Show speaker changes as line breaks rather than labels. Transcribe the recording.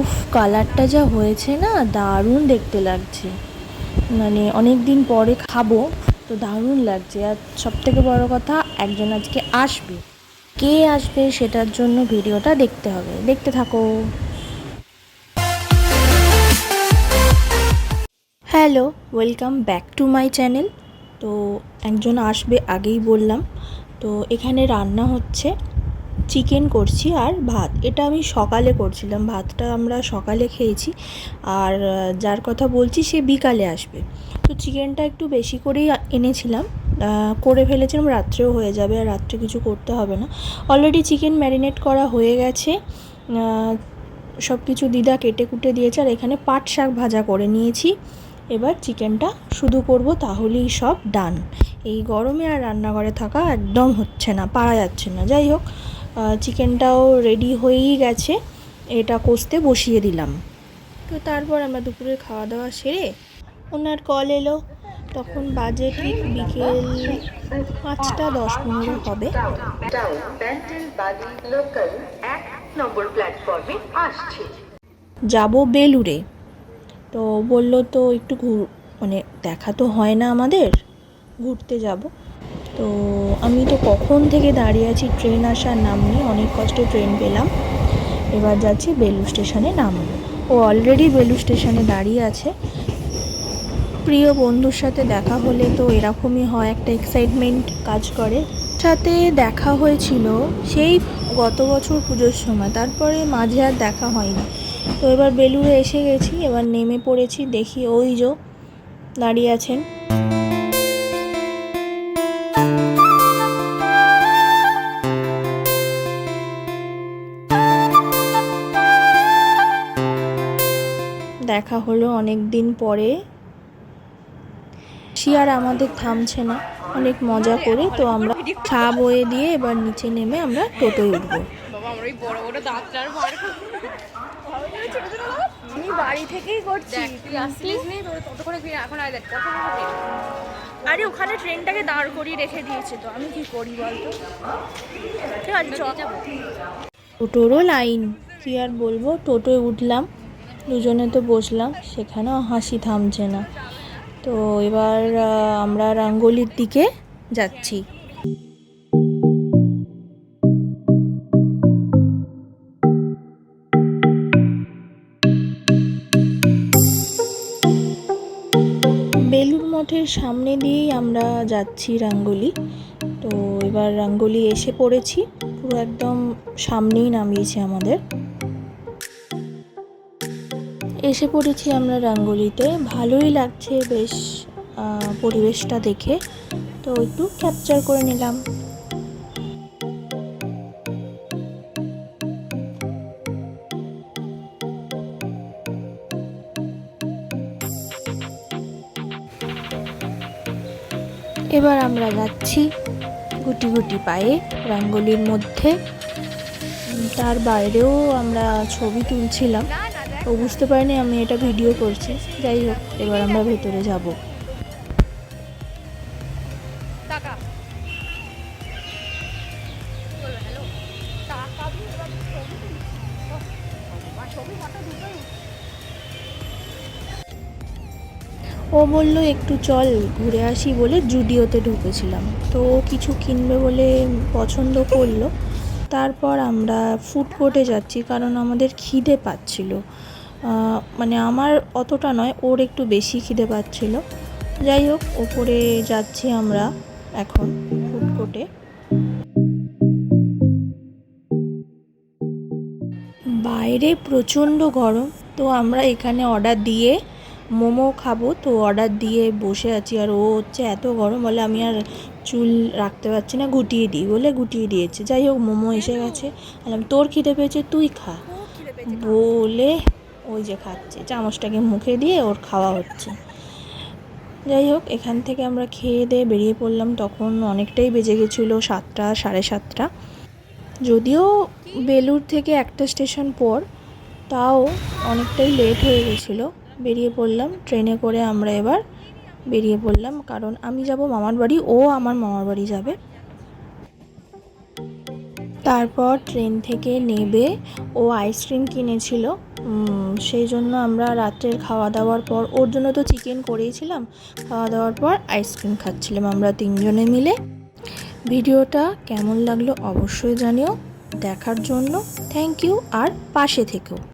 উফ, কালারটা যা হয়েছে না, দারুণ দেখতে লাগছে। মানে অনেক দিন পরে খাবো, তো দারুণ লাগছে। আর সব থেকে বড় কথা, একজন আজকে আসবে। কে আসবে সেটার জন্য ভিডিওটা দেখতে হবে, দেখতে থাকো। Hello, welcome back to my channel. তো একজন আসবে আগেই বললাম। তো এখানে রান্না হচ্ছে, চিকেন করছি আর ভাত। এটা আমি সকালে করছিলাম, ভাতটা আমরা সকালে খেয়েছি। আর যার কথা বলছি সে বিকালে আসবে। তো চিকেনটা একটু বেশি করেই এনেছিলাম, করে ফেলেছিলাম, রাত্রেও হয়ে যাবে, আর রাত্রে কিছু করতে হবে না। অলরেডি চিকেন ম্যারিনেট করা হয়ে গেছে, সব কিছু দিদা কেটে কুটে দিয়েছে। আর এখানে পাট শাক ভাজা করে নিয়েছি। এবার চিকেনটা শুধু করব, তাহলেই সব ডান। এই গরমে আর রান্নাঘরে থাকা একদম হচ্ছে না, পারা যাচ্ছে না। যাই হোক, চিকেনটাও রেডি হয়েই গেছে, এটা কষতে বসিয়ে দিলাম। তো তারপর আমরা দুপুরে খাওয়া দাওয়া সেরে ওনার কল এলো। তখন বাজে ঠিক বিকেল 5:10-15 হবে। যাব বেলুড়ে। তো বললো তো একটু মানে দেখা তো হয় না আমাদের, ঘুরতে যাব। তো আমি তো কখন থেকে দাঁড়িয়ে আছি, ট্রেন আসার নাম নেই। অনেক কষ্টে ট্রেন পেলাম। এবার যাচ্ছি বেলুড় স্টেশনে নামবো। ও অলরেডি বেলুড় স্টেশনে দাঁড়িয়ে আছে। প্রিয় বন্ধুর সাথে দেখা হলে তো এরকমই হয়, একটা এক্সাইটমেন্ট কাজ করে। সাথে দেখা হয়েছিল সেই গত বছর পুজোর সময়, তারপরে মাঝে আর দেখা হয়নি। তো এবার বেলুড়ে এসে গেছি, এবার নেমে পড়েছি। দেখি ওই যে দাঁড়িয়ে আছেন। দেখা হলো অনেক দিন পরে। আর আমাদের থামছে না, অনেক মজা করে। তো আমরা চা বয়ে দিয়ে এবার নিচে নেমে আমরা টোটোয় উঠবো।
আমি বাড়ি থেকেই করছি। আরে ওখানে ট্রেনটাকে দাঁড় করিয়ে রেখে দিয়েছে, তো আমি কি করি বলতো? ঠিক আছে, চল।
টোটোরও লাইন, কি আর বলবো। টোটোয় উঠলাম, দুজনে তো বসলাম, সেখানেও হাসি থামছে না। তো এবার আমরা রাঙ্গোলির দিকে যাচ্ছি। বেলুড় মঠের সামনে দিয়েই আমরা যাচ্ছি রাঙ্গোলি। তো এবার রাঙ্গোলি এসে পড়েছি, পুরো একদম সামনেই নামিয়েছে আমাদের। এসে পড়েছি আমরা রাঙ্গোলিতে, ভালোই লাগছে বেশ পরিবেশটা দেখে। তো একটু ক্যাপচার করে নিলাম। এবার আমরা যাচ্ছি গুটি গুটি পায়ে রাঙ্গোলির মধ্যে। তার বাইরেও আমরা ছবি তুলছিলাম, ও বুঝতে পারিনি আমি এটা ভিডিও করছি। যাই হোক, এবার আমরা ভেতরে যাব। ও বলল একটু চল ঘুরে আসি বলে জুডিওতে ঢুকেছিলাম। তো ও কিছু কিনবে বলে পছন্দ করলো। তারপর আমরা ফুড কোর্টে যাচ্ছি, কারণ আমাদের খিদে পাচ্ছিল। মানে আমার অতটা নয়, ওর একটু বেশি খিদে পাচ্ছিল। যাই হোক, ওপরে যাচ্ছি আমরা এখন ফুড কোর্টে। বাইরে প্রচণ্ড গরম। তো আমরা এখানে অর্ডার দিয়ে মোমো খাবো, তো অর্ডার দিয়ে বসে আছি। আর ও হচ্ছে এত গরম বলে আমি আর চুল রাখতে পারছি না, গুটিয়ে দিই বলে গুটিয়ে দিয়েছে। যাই হোক, মোমো এসে গেছে। বললাম তোর খিদে পেয়েছে তুই খা বলে ওই যে খাচ্ছে, চামচটাকে মুখে দিয়ে ওর খাওয়া হচ্ছে। যাই হোক, এখান থেকে আমরা খেয়ে দিয়ে বেরিয়ে পড়লাম। তখন অনেকটাই বেজে গেছিলো, 7টা 7:30। যদিও বেলুড় থেকে একটা স্টেশন পর, তাও অনেকটাই লেট হয়ে গেছিলো। বেরিয়ে পড়লাম ট্রেনে করে। আমরা এবার বেরিয়ে পড়লাম, কারণ আমি যাব মামার বাড়ি, ও আমার মামার বাড়ি যাবে। তারপর ট্রেন থেকে নেবে ও আইসক্রিম কিনেছিল, সেই জন্য আমরা রাত্রের খাওয়া দাওয়ার পর, ওর জন্য তো চিকেন করেইছিলাম, খাওয়া দাওয়ার পর আইসক্রিম খাচ্ছিলাম আমরা তিনজনে মিলে। ভিডিওটা কেমন লাগলো অবশ্যই জানিও। দেখার জন্য থ্যাংক ইউ, আর পাশে থেকো।